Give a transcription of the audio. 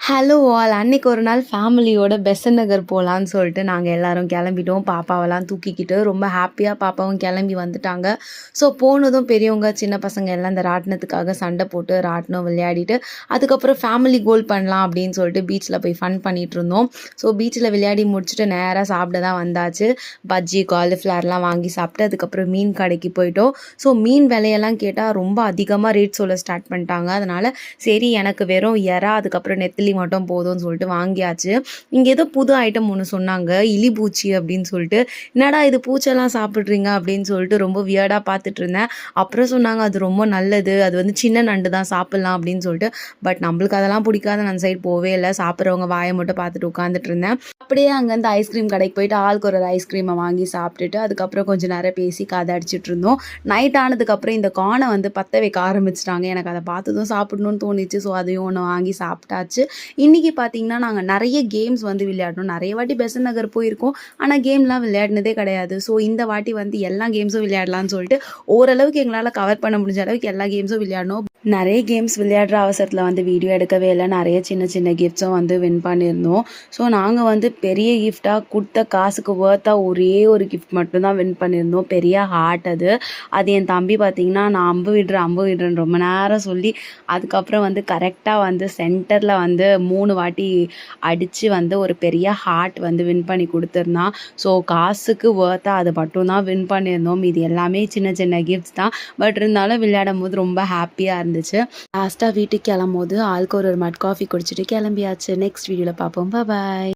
Hello all. அன்னைக்கு ஒரு நாள் ஃபேமிலியோட பெசன்ட் நகர் போகலான்னு சொல்லிட்டு நாங்கள் எல்லாரும் கிளம்பிட்டோம். பாப்பாவெல்லாம் தூக்கிக்கிட்டு ரொம்ப ஹாப்பியாக பாப்பாவும் கிளம்பி வந்துட்டாங்க. ஸோ போனதும் பெரியவங்க சின்ன பசங்க எல்லாம் இந்த ராட்டினத்துக்காக சண்டை போட்டு ராட்டினம் விளையாடிட்டு அதுக்கப்புறம் ஃபேமிலி கோல் பண்ணலாம் அப்படின்னு சொல்லிட்டு பீச்சில் போய் ஃபன் பண்ணிகிட்டு இருந்தோம். ஸோ பீச்சில் விளையாடி முடிச்சுட்டு நேராக சாப்பிட தான் வந்தாச்சு. பஜ்ஜி காலிஃப்ளவர்லாம் வாங்கி சாப்பிட்டு அதுக்கப்புறம் மீன் கடைக்கு போயிட்டோம். ஸோ மீன் விலையெல்லாம் கேட்டால் ரொம்ப அதிகமாக ரேட் சொல்ல ஸ்டார்ட் பண்ணிட்டாங்க. அதனால் சரி எனக்கு வெறும் எறா அதுக்கப்புறம் நெத்திலி மட்டும் போதும்னு சொல்லிட்டு வாங்கியாச்சு. இங்கே ஏதோ புது ஐட்டம் ஒன்று சொன்னாங்க, இலி பூச்சி அப்படின்னு சொல்லிட்டு. என்னடா இது பூச்செல்லாம் சாப்பிட்றீங்க அப்படின்னு சொல்லிட்டு ரொம்ப வியர்டாக பார்த்துட்டு இருந்தேன். அப்புறம் சொன்னாங்க அது ரொம்ப நல்லது, அது வந்து சின்ன நண்டு தான் சாப்பிட்லாம் அப்படின்னு சொல்லிட்டு. பட் நம்மளுக்கு அதெல்லாம் பிடிக்காத அந்த சைடு போவே இல்லை. சாப்பிட்றவங்க வாயை மட்டும் பார்த்துட்டு உட்காந்துட்டு இருந்தேன். அப்படியே அங்கேருந்து ஐஸ்கிரீம் கடைக்கு போயிட்டு ஆளுக்கு ஒரு ஐஸ்கிரீமை வாங்கி சாப்பிட்டுட்டு அதுக்கப்புறம் கொஞ்சம் நேரம் பேசி கதை அடிச்சிட்டு இருந்தோம். நைட் ஆனதுக்கப்புறம் இந்த கானை வந்து பற்ற வைக்க ஆரம்பிச்சிட்டாங்க. எனக்கு அதை பார்த்ததும் சாப்பிடணும்னு தோணிச்சு. ஸோ அதையும் ஒன்று வாங்கி சாப்பிட்டாச்சு. இன்றைக்கி பார்த்திங்கன்னா நாங்கள் நிறைய கேம்ஸ் வந்து விளையாடணும். நிறைய வாட்டி பெசன்ட் நகர் போயிருக்கோம், ஆனால் கேம்லாம் விளையாடினதே கிடையாது. ஸோ இந்த வாட்டி வந்து எல்லா கேம்ஸும் விளையாடலான்னு சொல்லிட்டு ஓரளவுக்கு எங்களால் கவர் பண்ண முடிஞ்ச அளவுக்கு எல்லா கேம்ஸும் விளையாடணும். நிறைய கேம்ஸ் விளையாடுற அவசரத்தில் வந்து வீடியோ எடுக்கவே இல்லை. நிறைய சின்ன சின்ன கிஃப்ட்ஸும் வந்து வின் பண்ணியிருந்தோம். ஸோ நாங்கள் வந்து பெரிய கிஃப்டாக கொடுத்த காசுக்கு ஒர்த்தாக ஒரே ஒரு கிஃப்ட் மட்டும்தான் வின் பண்ணியிருந்தோம். பெரிய ஹார்ட் அது. அது என் தம்பி பார்த்திங்கன்னா நான் அம்பு விடுறேன் ரொம்ப நேரம் சொல்லி அதுக்கப்புறம் வந்து கரெக்டாக வந்து சென்டரில் வந்து 3 வாட்டி அடித்து வந்து ஒரு பெரிய ஹார்ட் வந்து வின் பண்ணி கொடுத்துருந்தான். ஸோ காசுக்கு ஒர்த்தாக அது மட்டும்தான் வின் பண்ணியிருந்தோம். இது எல்லாமே சின்ன சின்ன கிஃப்ட்ஸ் தான். பட் இருந்தாலும் விளையாடும் போது ரொம்ப ஹாப்பியாக இருந்துச்சு. லாஸ்ட்டாக வீட்டுக்கு கிளம்போது ஆளுக்கு ஒரு மட் காஃபி குடிச்சிட்டு கிளம்பியாச்சு. நெக்ஸ்ட் வீடியோவில் பார்ப்போம். பாய்.